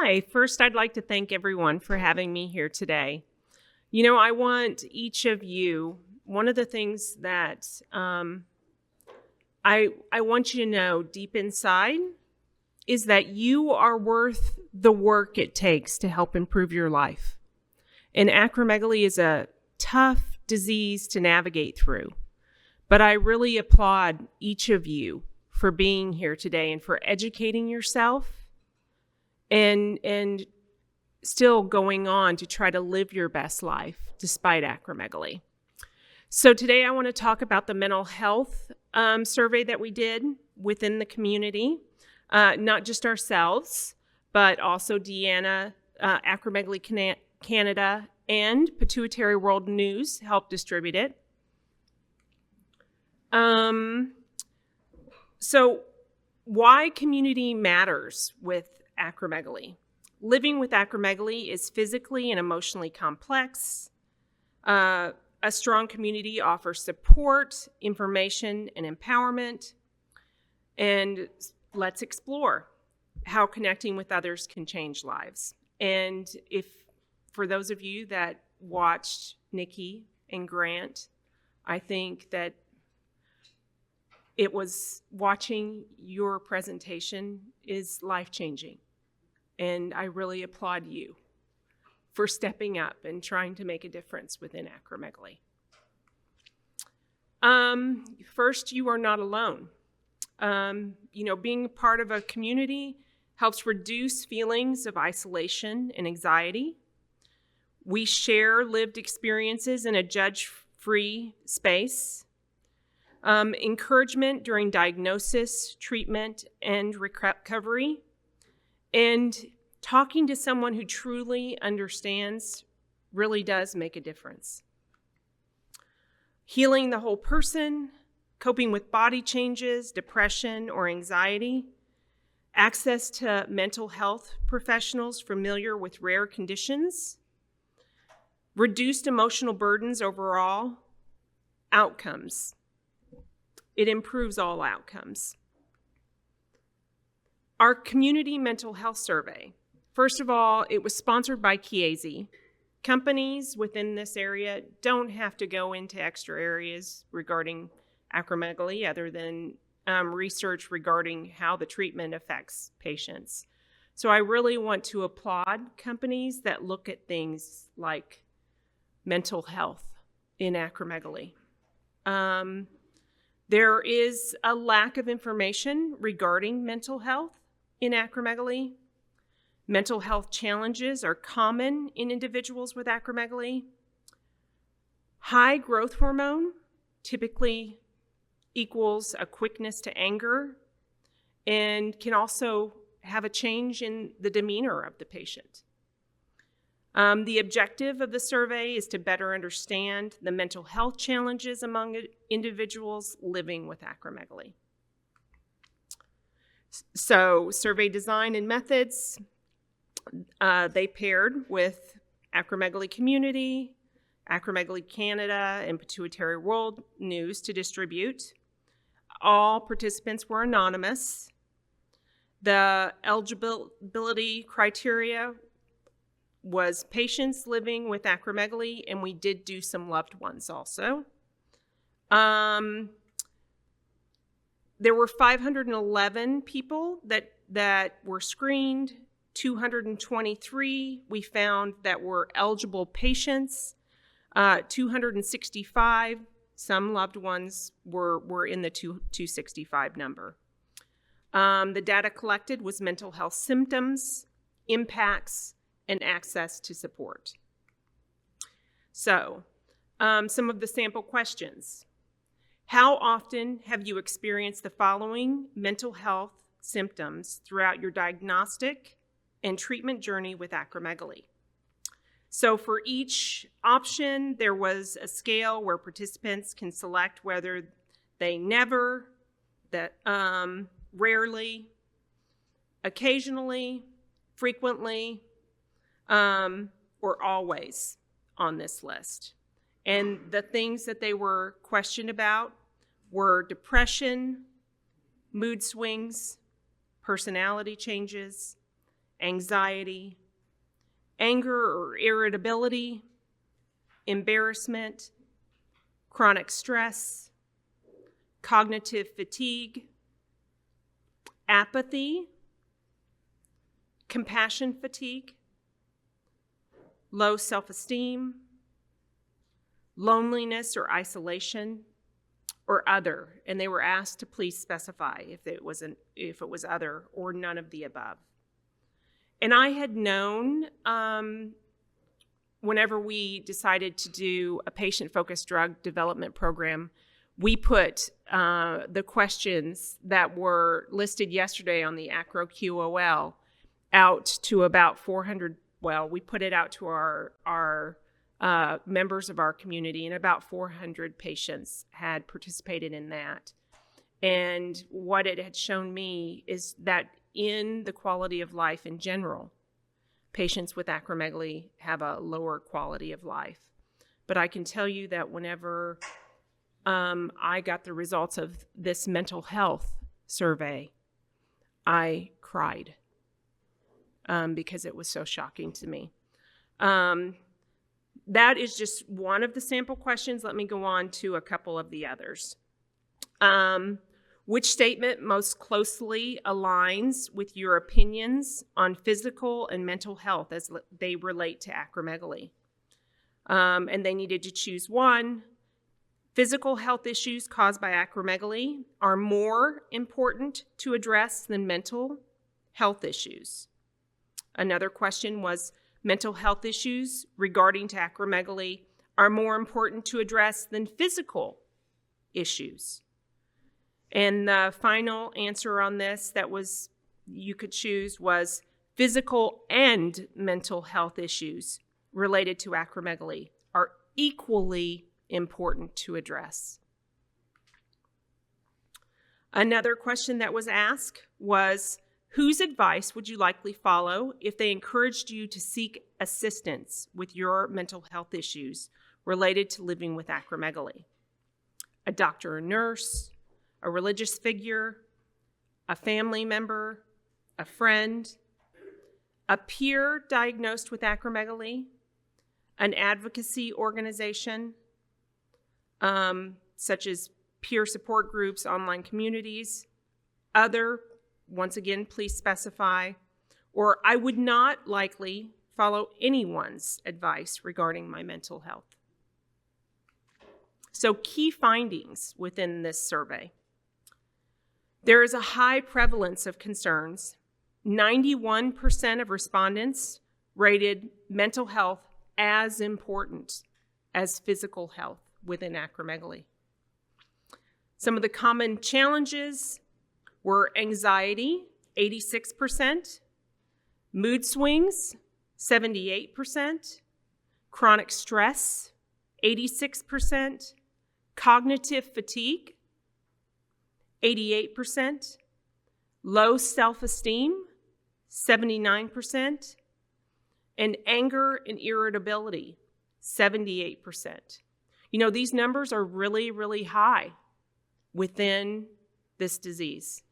Hi, first I'd like to thank everyone for having me here today. I want each of you, one of the things that I want you to know deep inside is that you are worth the work it takes to help improve your life. And acromegaly is a tough disease to navigate through, but I really applaud each of you for being here today and for educating yourself and still going on to try to live your best life despite acromegaly. So today I want to talk about the mental health survey that we did within the community, not just ourselves, but also Deanna, Acromegaly Canada, and Pituitary World News helped distribute it. So why community matters with acromegaly. Living with acromegaly is physically and emotionally complex. A strong community offers support, information, and empowerment. And let's explore how connecting with others can change lives. And for those of you that watched Nikki and Grant, I think that it was watching your presentation is life-changing. And I really applaud you for stepping up and trying to make a difference within acromegaly. First, you are not alone. Being part of a community helps reduce feelings of isolation and anxiety. We share lived experiences in a judge-free space. Encouragement during diagnosis, treatment, and recovery. And talking to someone who truly understands really does make a difference. Healing the whole person, coping with body changes, depression, or anxiety, access to mental health professionals familiar with rare conditions, reduced emotional burdens overall, outcomes. It improves all outcomes. Our community mental health survey. First of all, it was sponsored by Chiesi. Companies within this area don't have to go into extra areas regarding acromegaly other than research regarding how the treatment affects patients. So I really want to applaud companies that look at things like mental health in acromegaly. There is a lack of information regarding mental health in acromegaly. Mental health challenges are common in individuals with acromegaly. High growth hormone typically equals a quickness to anger and can also have a change in the demeanor of the patient. The objective of the survey is to better understand the mental health challenges among individuals living with acromegaly. So, survey design and methods, they paired with Acromegaly Community, Acromegaly Canada, and Pituitary World News to distribute. All participants were anonymous. The eligibility criteria was patients living with acromegaly, and we did do some loved ones also. There were 511 people that were screened, 223 we found that were eligible patients, 265, some loved ones were in the 265 number. The data collected was mental health symptoms, impacts, and access to support. So, some of the sample questions. How often have you experienced the following mental health symptoms throughout your diagnostic and treatment journey with acromegaly? So for each option, there was a scale where participants can select whether they never, rarely, occasionally, frequently, or always on this list. And the things that they were questioned about were depression, mood swings, personality changes, anxiety, anger or irritability, embarrassment, chronic stress, cognitive fatigue, apathy, compassion fatigue, low self-esteem, loneliness or isolation, or other. And they were asked to please specify if it was other or none of the above. And I had known whenever we decided to do a patient-focused drug development program, we put the questions that were listed yesterday on the AcroQOL out to about 400. Well, we put it out to our members of our community, and about 400 patients had participated in that. And what it had shown me is that in the quality of life in general, patients with acromegaly have a lower quality of life. But I can tell you that whenever I got the results of this mental health survey, I cried because it was so shocking to me. That is just one of the sample questions. Let me go on to a couple of the others. Which statement most closely aligns with your opinions on physical and mental health as they relate to acromegaly? And they needed to choose one. Physical health issues caused by acromegaly are more important to address than mental health issues. Another question was, mental health issues regarding to acromegaly are more important to address than physical issues. And the final answer on this that was you could choose was physical and mental health issues related to acromegaly are equally important to address. Another question that was asked was, whose advice would you likely follow if they encouraged you to seek assistance with your mental health issues related to living with acromegaly? A doctor or nurse, a religious figure, a family member, a friend, a peer diagnosed with acromegaly, an advocacy organization, such as peer support groups, online communities, other, once again, please specify, or I would not likely follow anyone's advice regarding my mental health. So key findings within this survey. There is a high prevalence of concerns. 91% of respondents rated mental health as important as physical health within acromegaly. Some of the common challenges were anxiety, 86%, mood swings, 78%, chronic stress, 86%, cognitive fatigue, 88%, low self-esteem, 79%, and anger and irritability, 78%. You know, these numbers are really, really high within this disease.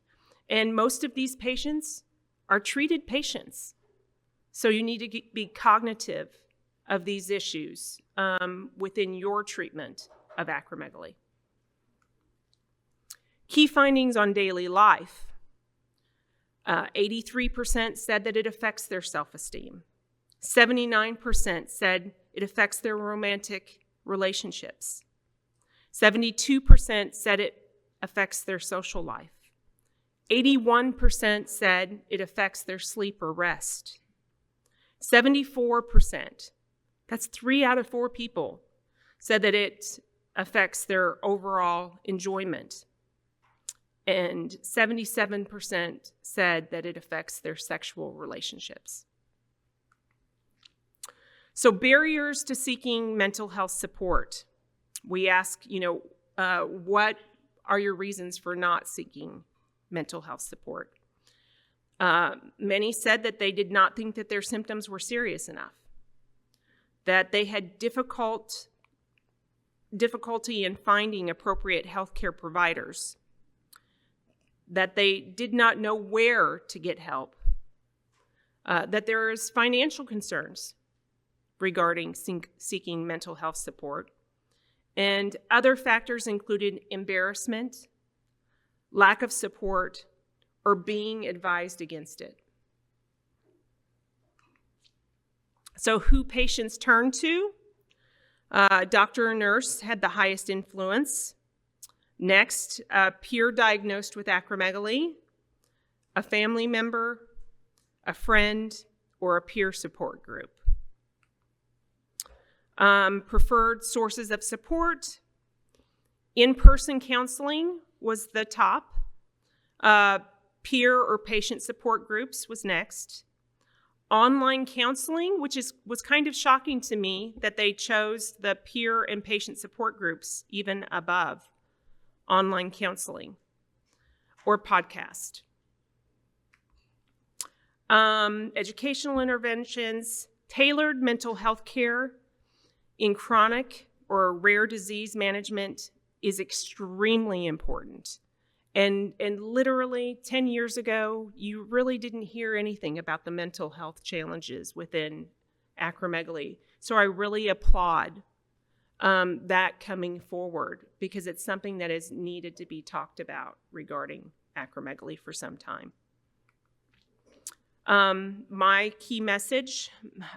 And most of these patients are treated patients. So you need to be cognitive of these issues within your treatment of acromegaly. Key findings on daily life. 83% said that it affects their self-esteem. 79% said it affects their romantic relationships. 72% said it affects their social life. 81% said it affects their sleep or rest. 74%, that's 3 out of 4 people, said that it affects their overall enjoyment. And 77% said that it affects their sexual relationships. So barriers to seeking mental health support. We ask, what are your reasons for not seeking mental health support? Many said that they did not think that their symptoms were serious enough, that they had difficulty in finding appropriate healthcare providers, that they did not know where to get help, that there is financial concerns regarding seeking mental health support. And other factors included embarrassment, lack of support, or being advised against it. So who patients turn to? Doctor or nurse had the highest influence. Next, a peer diagnosed with acromegaly, a family member, a friend, or a peer support group. Preferred sources of support. In-person counseling was the top. Peer or patient support groups was next. Online counseling, which was kind of shocking to me that they chose the peer and patient support groups even above online counseling or podcast. Educational interventions, tailored mental health care in chronic or rare disease management is extremely important. And literally 10 years ago, you really didn't hear anything about the mental health challenges within acromegaly. So I really applaud that coming forward, because it's something that is needed to be talked about regarding acromegaly for some time. My key message: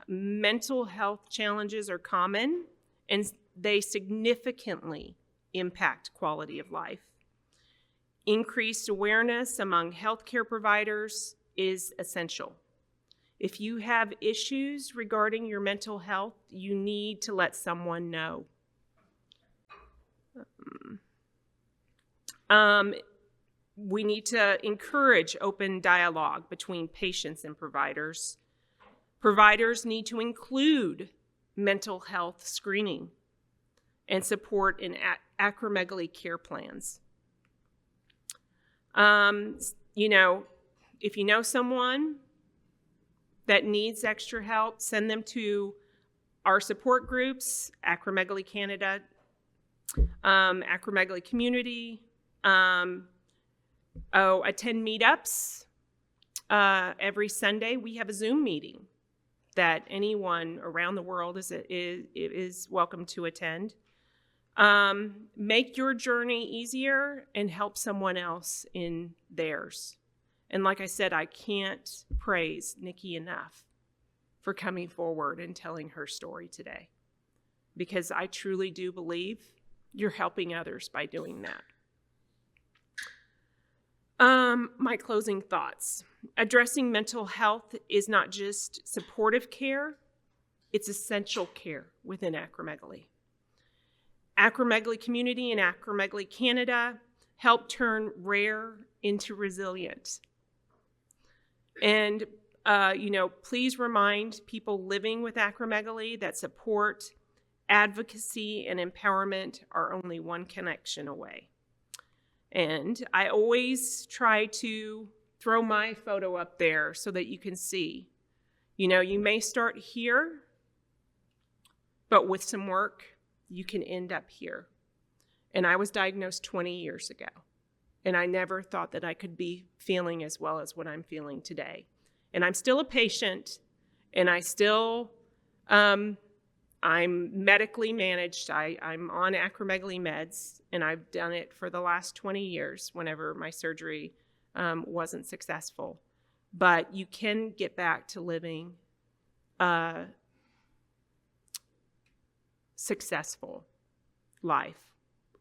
mental health challenges are common and they significantly impact quality of life. Increased awareness among healthcare providers is essential. If you have issues regarding your mental health, you need to let someone know. We need to encourage open dialogue between patients and providers. Providers need to include mental health screening and support in acromegaly care plans. If you know someone that needs extra help, send them to our support groups, Acromegaly Canada, Acromegaly Community. Attend meetups. Every Sunday we have a Zoom meeting that anyone around the world is welcome to attend. Make your journey easier and help someone else in theirs. And like I said, I can't praise Nikki enough for coming forward and telling her story today, because I truly do believe you're helping others by doing that. My closing thoughts. Addressing mental health is not just supportive care, it's essential care within acromegaly. Acromegaly Community and Acromegaly Canada help turn rare into resilient. And, please remind people living with acromegaly that support, advocacy, and empowerment are only one connection away. And I always try to throw my photo up there so that you can see. You may start here, but with some work, you can end up here. And I was diagnosed 20 years ago, and I never thought that I could be feeling as well as what I'm feeling today. And I'm still a patient, and I still, I'm medically managed. I'm on acromegaly meds, and I've done it for the last 20 years whenever my surgery wasn't successful. But you can get back to living a successful life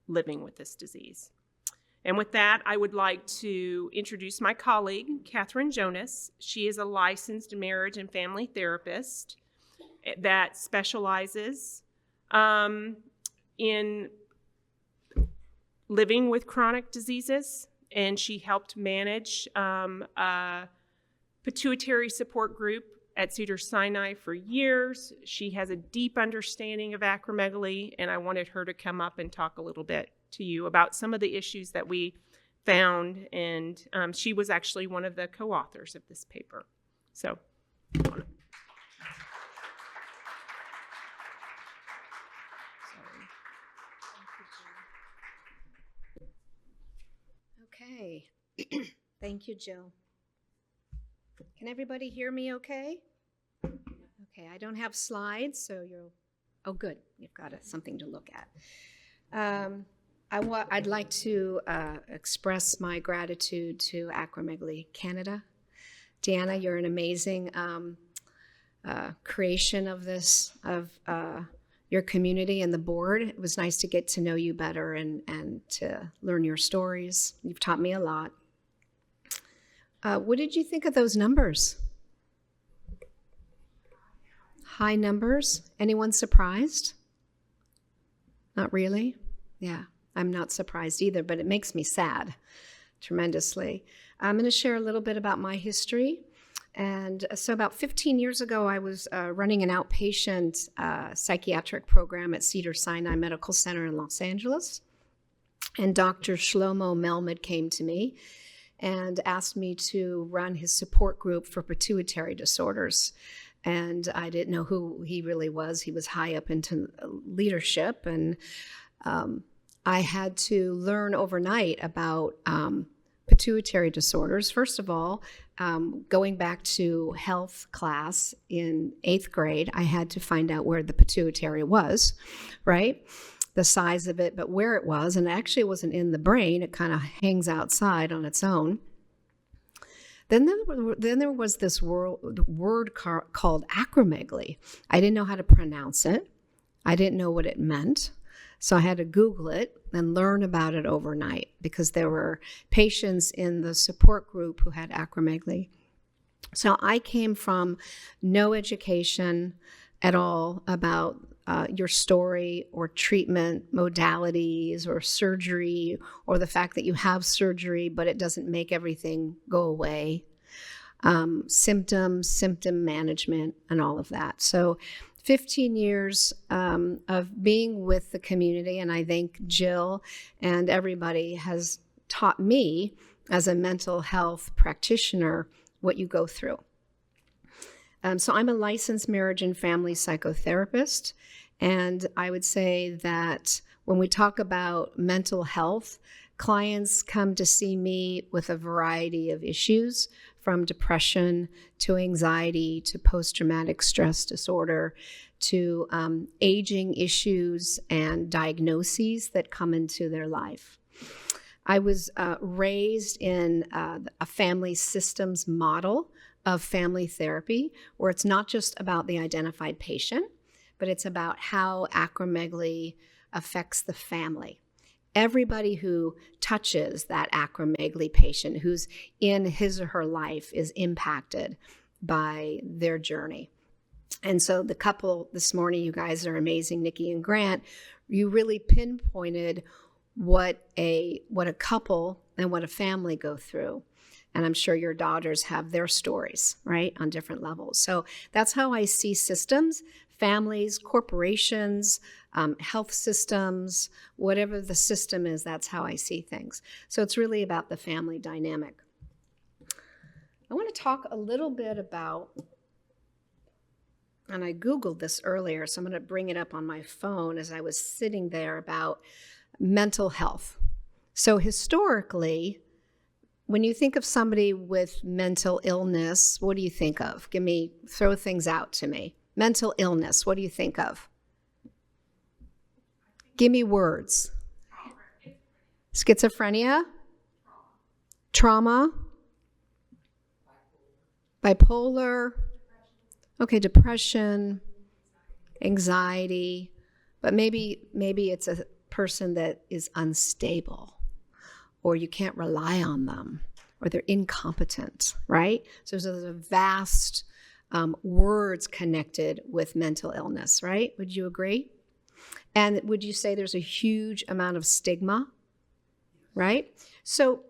living with this disease. And with that, I would like to introduce my colleague, Catherine Jonas. She is a licensed marriage and family therapist that specializes in living with chronic diseases, and she helped manage a pituitary support group at Cedars-Sinai for years. She has a deep understanding of acromegaly, and I wanted her to come up and talk a little bit to you about some of the issues that we found, and she was actually one of the co-authors of this paper. So. Okay, thank you, Jill. Can everybody hear me okay? Okay, I don't have slides, so you'll, oh good, you've got something to look at. I'd like to express my gratitude to Acromegaly Canada. Deanna, you're an amazing creation of this, of your community and the board. It was nice to get to know you better and to learn your stories. You've taught me a lot. What did you think of those numbers? High numbers? Anyone surprised? Not really? Yeah, I'm not surprised either, but it makes me sad tremendously. I'm going to share a little bit about my history. And so about 15 years ago, I was running an outpatient psychiatric program at Cedars-Sinai Medical Center in Los Angeles. And Dr. Shlomo Melmed came to me and asked me to run his support group for pituitary disorders. And I didn't know who he really was. He was high up into leadership. And I had to learn overnight about pituitary disorders. First of all, going back to health class in 8th grade, I had to find out where the pituitary was, right? The size of it, but where it was. And actually it wasn't in the brain. It kind of hangs outside on its own. Then there was this word called acromegaly. I didn't know how to pronounce it. I didn't know what it meant. So I had to Google it and learn about it overnight because there were patients in the support group who had acromegaly. So I came from no education at all about your story or treatment modalities or surgery or the fact that you have surgery but it doesn't make everything go away. Symptom management and all of that. So 15 years of being with the community, and I think Jill and everybody has taught me as a mental health practitioner what you go through. So I'm a licensed marriage and family psychotherapist, and I would say that when we talk about mental health, clients come to see me with a variety of issues, from depression to anxiety to post-traumatic stress disorder to aging issues and diagnoses that come into their life. I was raised in a family systems model of family therapy where it's not just about the identified patient, but it's about how acromegaly affects the family. Everybody who touches that acromegaly patient who's in his or her life is impacted by their journey. And so the couple this morning, you guys are amazing, Nikki and Grant, you really pinpointed what a couple and what a family go through. And I'm sure your daughters have their stories, right, on different levels. So that's how I see systems, families, corporations, health systems, whatever the system is, that's how I see things. So it's really about the family dynamic. I want to talk a little bit about, and I Googled this earlier, so I'm going to bring it up on my phone as I was sitting there, about mental health. So historically, when you think of somebody with mental illness, what do you think of? Throw things out to me. Mental illness, what do you think of? Give me words. Schizophrenia? Trauma? Bipolar? Okay, depression, anxiety, but maybe it's a person that is unstable, or you can't rely on them, or they're incompetent, right? So there's a vast words connected with mental illness, right? Would you agree? And would you say there's a huge amount of stigma, right? So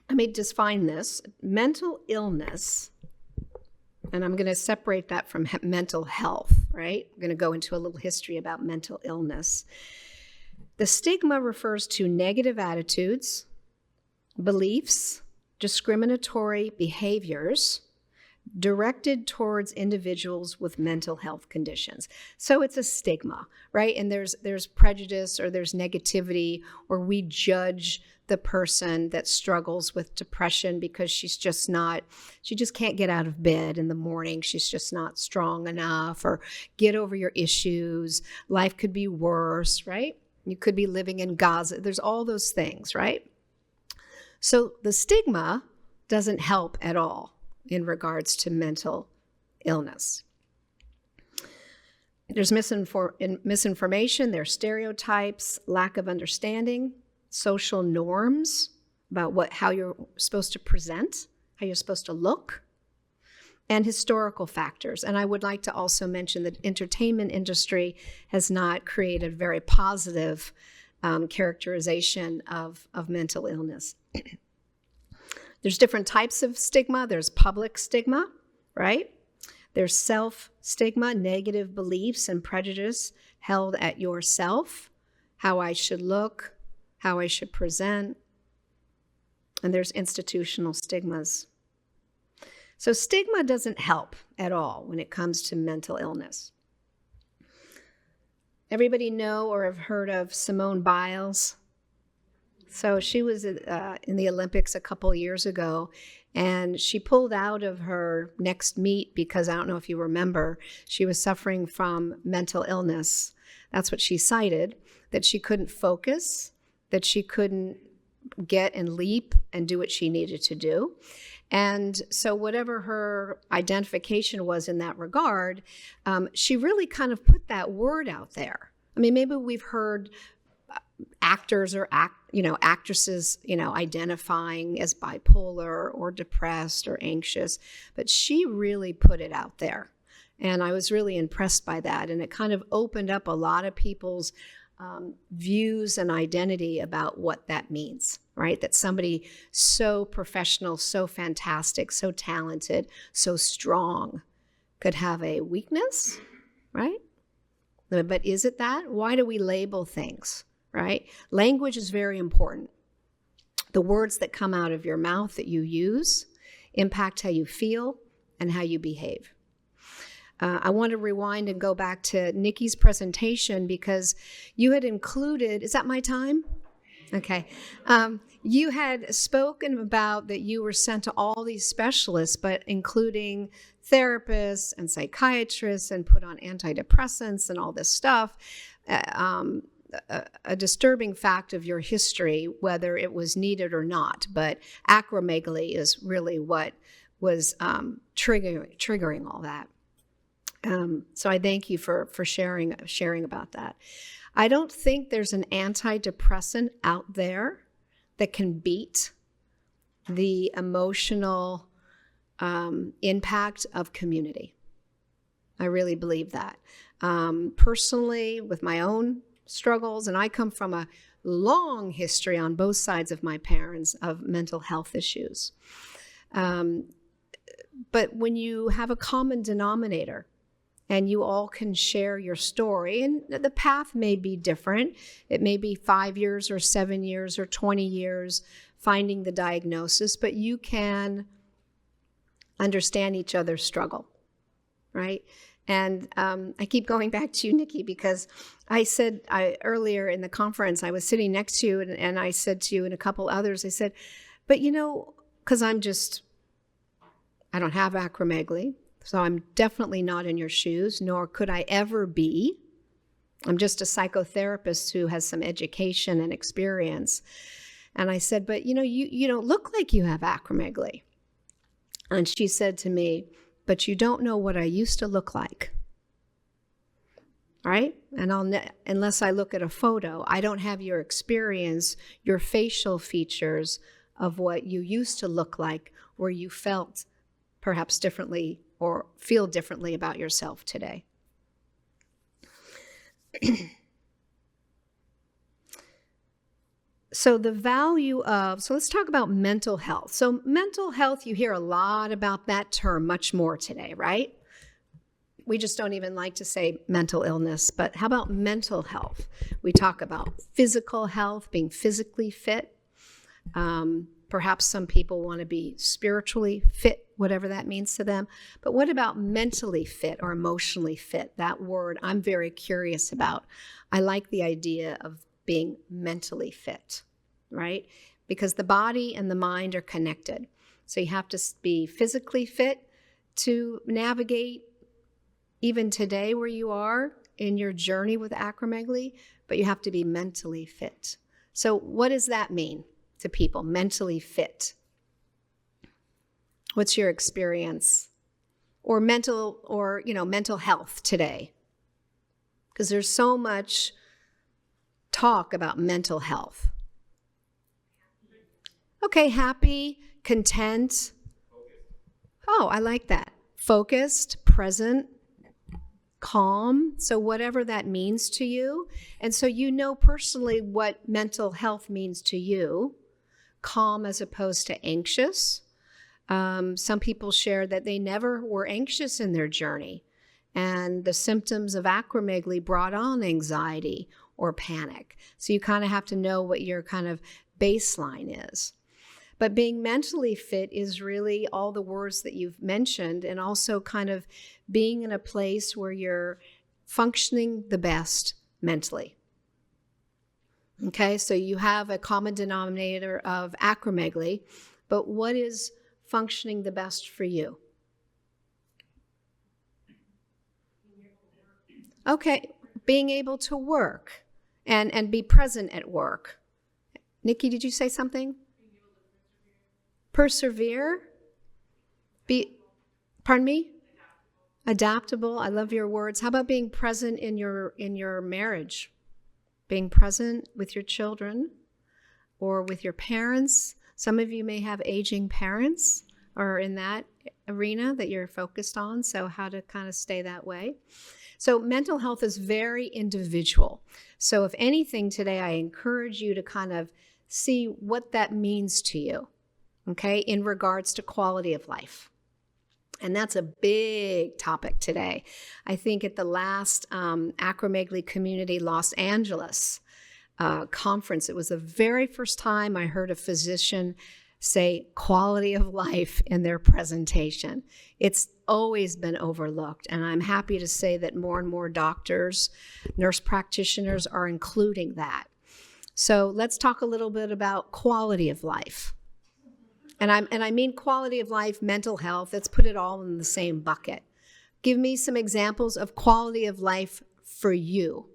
let me define this. Mental illness, and I'm going to separate that from mental health, right? I'm going to go into a little history about mental illness. The stigma refers to negative attitudes, beliefs, discriminatory behaviors, directed towards individuals with mental health conditions. So it's a stigma, right? And there's prejudice or there's negativity, or we judge the person that struggles with depression because she just can't get out of bed in the morning. She's just not strong enough, or get over your issues. Life could be worse, right? You could be living in Gaza. There's all those things, right? So the stigma doesn't help at all in regards to mental illness. There's misinformation, there's stereotypes, lack of understanding, social norms about how you're supposed to present, how you're supposed to look, and historical factors. And I would like to also mention that entertainment industry has not created a very positive characterization of mental illness. There's different types of stigma. There's public stigma, right? There's self-stigma, negative beliefs and prejudice held at yourself, how I should look, how I should present. And there's institutional stigmas. So stigma doesn't help at all when it comes to mental illness. Everybody know or have heard of Simone Biles? So she was in the Olympics a couple years ago, and she pulled out of her next meet because, I don't know if you remember, she was suffering from mental illness. That's what she cited, that she couldn't focus, that she couldn't get and leap and do what she needed to do. And so whatever her identification was in that regard, she really kind of put that word out there. I mean, maybe we've heard actors or actresses, identifying as bipolar or depressed or anxious, but she really put it out there. And I was really impressed by that. And it kind of opened up a lot of people's views and identity about what that means, right? That somebody so professional, so fantastic, so talented, so strong could have a weakness, right? But is it that? Why do we label things, right? Language is very important. The words that come out of your mouth that you use impact how you feel and how you behave. I want to rewind and go back to Nikki's presentation because you had included, is that my time? Okay. You had spoken about that you were sent to all these specialists, but including therapists and psychiatrists and put on antidepressants and all this stuff. A disturbing fact of your history, whether it was needed or not, but acromegaly is really what was triggering all that. So I thank you for sharing about that. I don't think there's an antidepressant out there that can beat the emotional impact of community. I really believe that. Personally, with my own struggles, and I come from a long history on both sides of my parents of mental health issues. But when you have a common denominator, and you all can share your story, and the path may be different. It may be 5 years or 7 years or 20 years finding the diagnosis, but you can understand each other's struggle, right? And I keep going back to you, Nikki, because I said earlier in the conference, I was sitting next to you, and I said to you and a couple others, I said, but because I don't have acromegaly, so I'm definitely not in your shoes, nor could I ever be. I'm just a psychotherapist who has some education and experience. And I said, but you don't look like you have acromegaly. And she said to me, but you don't know what I used to look like. Right? And unless I look at a photo, I don't have your experience, your facial features of what you used to look like, where you felt perhaps differently or feel differently about yourself today. So let's talk about mental health. So mental health, you hear a lot about that term, much more today, right? We just don't even like to say mental illness, but how about mental health? We talk about physical health, being physically fit. Perhaps some people want to be spiritually fit whatever that means to them. But what about mentally fit or emotionally fit? That word I'm very curious about. I like the idea of being mentally fit, right? Because the body and the mind are connected. So you have to be physically fit to navigate even today where you are in your journey with acromegaly, but you have to be mentally fit. So what does that mean to people, mentally fit? What's your experience? Or mental health today? Because there's so much talk about mental health. Okay, happy, content. Oh, I like that. Focused, present, calm. So whatever that means to you. And so you know personally what mental health means to you. Calm as opposed to anxious. Some people share that they never were anxious in their journey, and the symptoms of acromegaly brought on anxiety or panic. So you kind of have to know what your kind of baseline is. But being mentally fit is really all the words that you've mentioned, and also kind of being in a place where you're functioning the best mentally. Okay, so you have a common denominator of acromegaly, but what is functioning the best for you? Okay, being able to work and be present at work. Nikki, did you say something? Persevere? Pardon me? Adaptable. I love your words. How about being present in your marriage? Being present with your children or with your parents. Some of you may have aging parents or in that arena that you're focused on, so how to kind of stay that way. So mental health is very individual. So if anything today, I encourage you to kind of see what that means to you, okay, in regards to quality of life. And that's a big topic today. I think at the last Acromegaly Community Los Angeles conference, it was the very first time I heard a physician say quality of life in their presentation. It's always been overlooked, and I'm happy to say that more and more doctors, nurse practitioners are including that. So let's talk a little bit about quality of life. And I mean quality of life, mental health, let's put it all in the same bucket. Give me some examples of quality of life for you.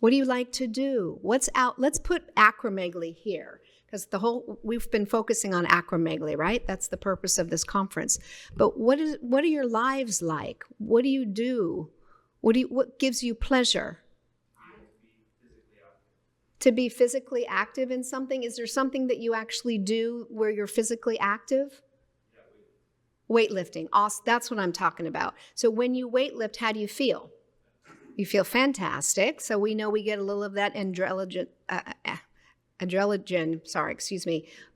What do you like to do? What's out? Let's put acromegaly here, because we've been focusing on acromegaly, right? That's the purpose of this conference. But what are your lives like? What do you do? What gives you pleasure? To be physically active in something? Is there something that you actually do where you're physically active? Weightlifting. Awesome. That's what I'm talking about. So when you weightlift, how do you feel? You feel fantastic. So we know we get a little of that adrenaline,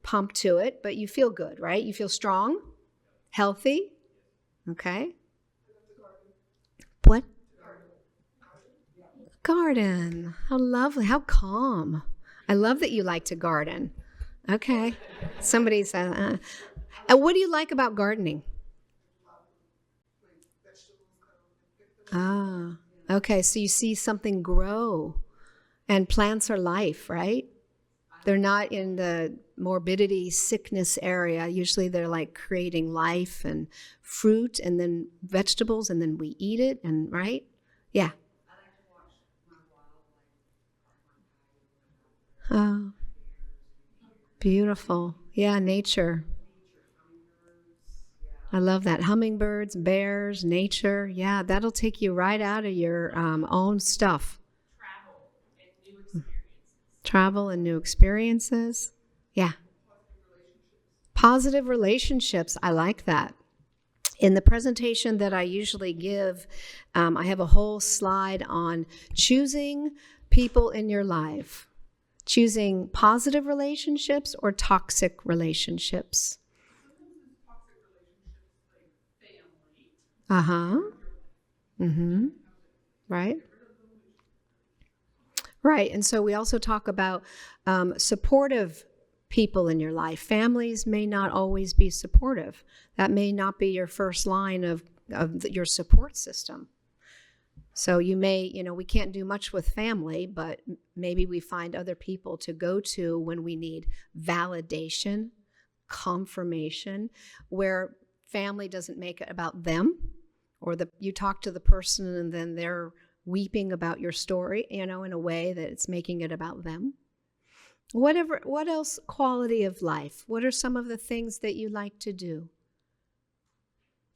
pump to it, but you feel good, right? You feel strong, healthy. Okay. What? Garden. How lovely. How calm. I love that you like to garden. Okay. Somebody said, and what do you like about gardening? Ah, okay. So you see something grow, and plants are life, right? They're not in the morbidity, sickness area. Usually they're like creating life and fruit and then vegetables, and then we eat it, and right? Yeah. Oh, beautiful. Yeah, nature. I love that. Hummingbirds, bears, nature. Yeah, that'll take you right out of your own stuff. Travel and new experiences. Yeah. Positive relationships. I like that. In the presentation that I usually give, I have a whole slide on choosing people in your life. Choosing positive relationships or toxic relationships. Uh-huh. Mm-hmm. Right. Right. And so we also talk about supportive people in your life. Families may not always be supportive. That may not be your first line of your support system. So you may, we can't do much with family, but maybe we find other people to go to when we need validation, confirmation, where family doesn't make it about them, or you talk to the person and then they're weeping about your story, in a way that it's making it about them. What else? Quality of life. What are some of the things that you like to do?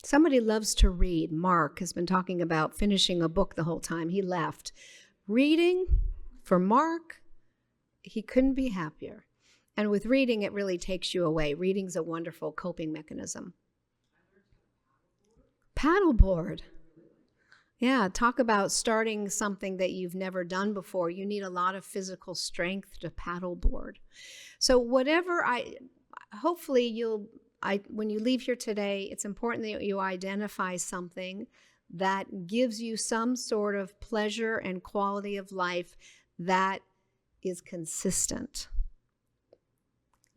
Somebody loves to read. Mark has been talking about finishing a book the whole time. He left. Reading, for Mark, he couldn't be happier. And with reading, it really takes you away. Reading's a wonderful coping mechanism. Paddleboard. Yeah, talk about starting something that you've never done before. You need a lot of physical strength to paddleboard. So hopefully when you leave here today, it's important that you identify something that gives you some sort of pleasure and quality of life that is consistent.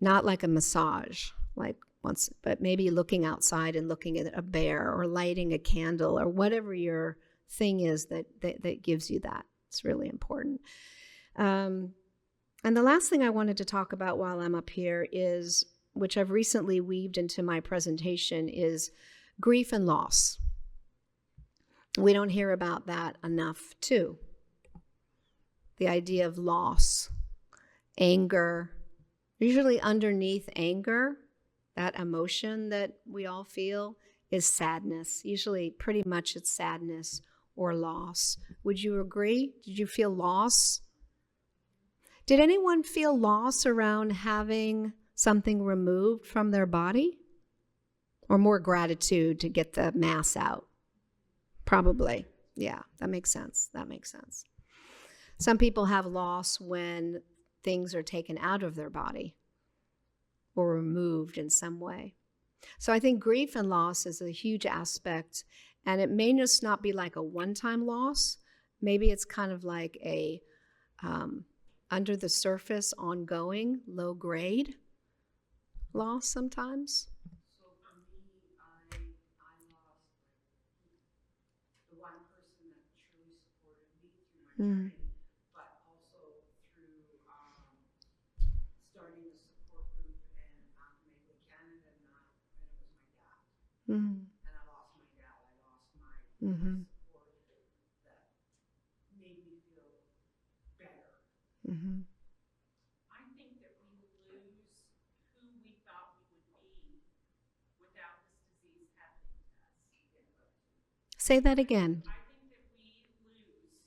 Not like a massage, but maybe looking outside and looking at a bear or lighting a candle or whatever your thing is that gives you that. It's really important. And the last thing I wanted to talk about while I'm up here is, which I've recently weaved into my presentation, is grief and loss. We don't hear about that enough, too. The idea of loss, anger. Usually underneath anger, that emotion that we all feel, is sadness. Usually pretty much it's sadness or loss. Would you agree? Did you feel loss? Did anyone feel loss around having something removed from their body? Or more gratitude to get the mass out? Probably. Yeah, that makes sense. Some people have loss when things are taken out of their body or removed in some way. So I think grief and loss is a huge aspect, and it may just not be like a one-time loss. Maybe it's kind of like a under the surface, ongoing, low-grade loss sometimes. So for me, I lost the one person that truly supported me through my journey, but also through starting a support group in Acromegaly, Canada, and it was my dad. And I lost my dad. I lost my support that made me feel better. I think that we lose who we thought we would be without this disease happening to us. Say that again. I think that we lose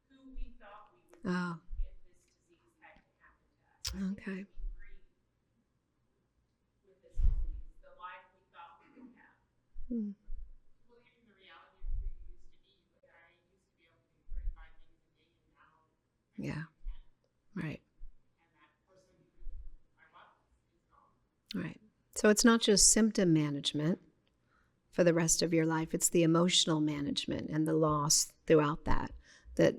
who we thought we would be Oh, if this disease hadn't happened to us. okay. We grieve with this disease, the life we thought we would have. Well, even the reality of who you used to be. Like I used to be able to do 35 things a day, and now Yeah. Right. and that person who I was is gone. Right. So it's not just symptom management for the rest of your life. It's the emotional management and the loss throughout that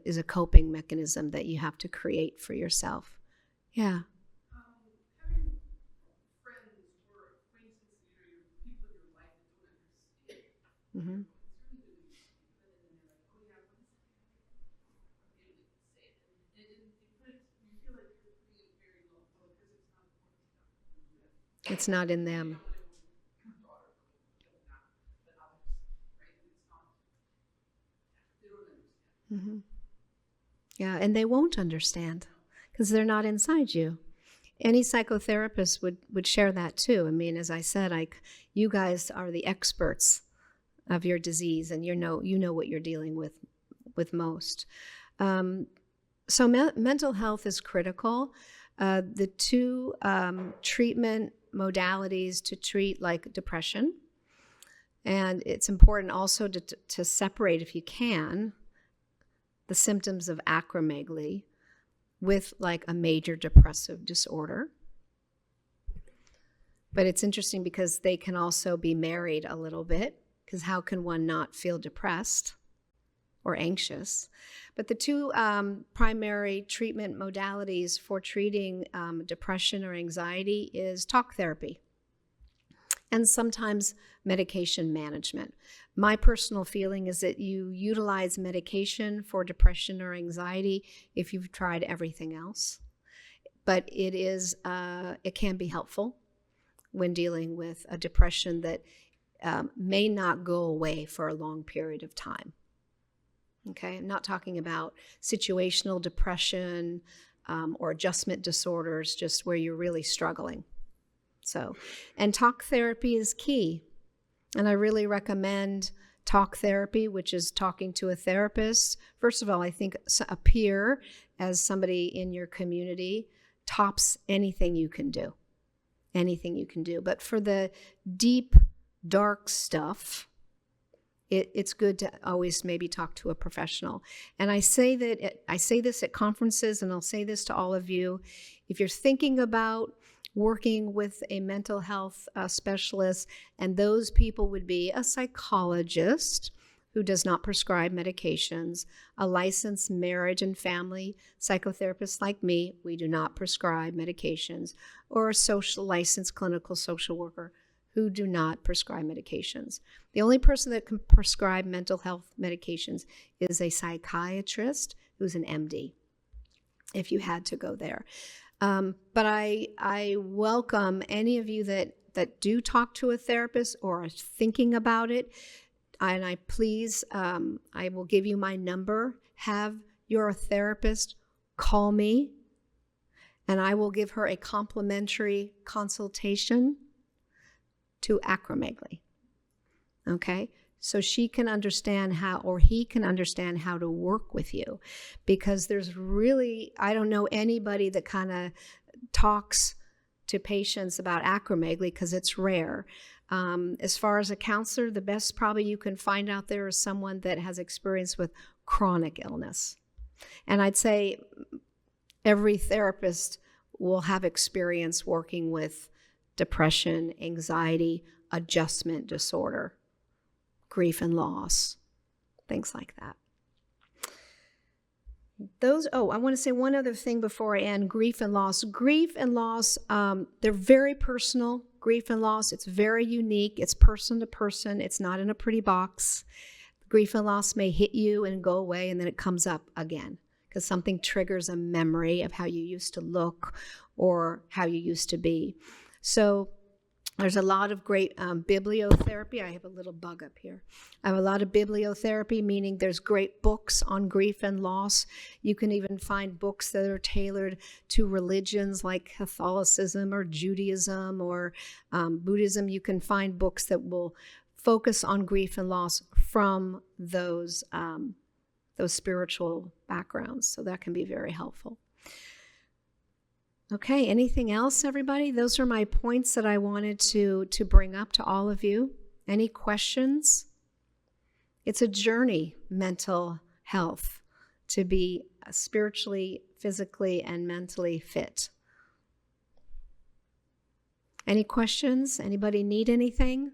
is a coping mechanism that you have to create for yourself. Yeah. Having friends or acquaintances, people in your life that don't understand. Mm-hmm. It's really good to be good, and then they're like, oh yeah, what is that? They don't say it, and you feel like you're putting it very low because it's not important to them. It's not in them. Mm-hmm. Yeah, and they won't understand because they're not inside you. Any psychotherapist would share that too. I mean, as I said, you guys are the experts of your disease, and you know what you're dealing with most. So mental health is critical. The two treatment modalities to treat like depression, and it's important also to separate, if you can, the symptoms of acromegaly with like a major depressive disorder. But it's interesting because they can also be married a little bit, because how can one not feel depressed? or anxious. But the two primary treatment modalities for treating depression or anxiety is talk therapy and sometimes medication management. My personal feeling is that you utilize medication for depression or anxiety if you've tried everything else. But it can be helpful when dealing with a depression that may not go away for a long period of time. Okay, I'm not talking about situational depression or adjustment disorders, just where you're really struggling. So, and talk therapy is key. And I really recommend talk therapy, which is talking to a therapist. First of all, I think a peer, as somebody in your community, tops anything you can do. Anything you can do. But for the deep, dark stuff, it's good to always maybe talk to a professional. And I say this at conferences, and I'll say this to all of you. If you're thinking about working with a mental health specialist, and those people would be a psychologist who does not prescribe medications, a licensed marriage and family psychotherapist like me, we do not prescribe medications, or a licensed clinical social worker who do not prescribe medications. The only person that can prescribe mental health medications is a psychiatrist who's an MD, if you had to go there. But I welcome any of you that do talk to a therapist or are thinking about it. And I will give you my number. Have your therapist call me, and I will give her a complimentary consultation to acromegaly. Okay? So she can understand how, or he can understand how to work with you, because there's really, I don't know anybody that kind of talks to patients about acromegaly, because it's rare. As far as a counselor, the best probably you can find out there is someone that has experience with chronic illness. And I'd say every therapist will have experience working with depression, anxiety, adjustment disorder, grief and loss, things like that. I want to say one other thing before I end. Grief and loss. Grief and loss, they're very personal. Grief and loss, it's very unique. It's person to person. It's not in a pretty box. Grief and loss may hit you and go away, and then it comes up again because something triggers a memory of how you used to look or how you used to be. So there's a lot of great bibliotherapy. I have a little bug up here. I have a lot of bibliotherapy, meaning there's great books on grief and loss. You can even find books that are tailored to religions like Catholicism or Judaism or Buddhism. You can find books that will focus on grief and loss from those spiritual backgrounds. So that can be very helpful. Okay, anything else, everybody? Those are my points that I wanted to bring up to all of you. Any questions? It's a journey, mental health, to be spiritually, physically, and mentally fit. Any questions? Anybody need anything?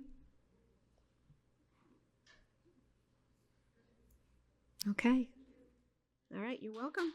Okay. All right, you're welcome.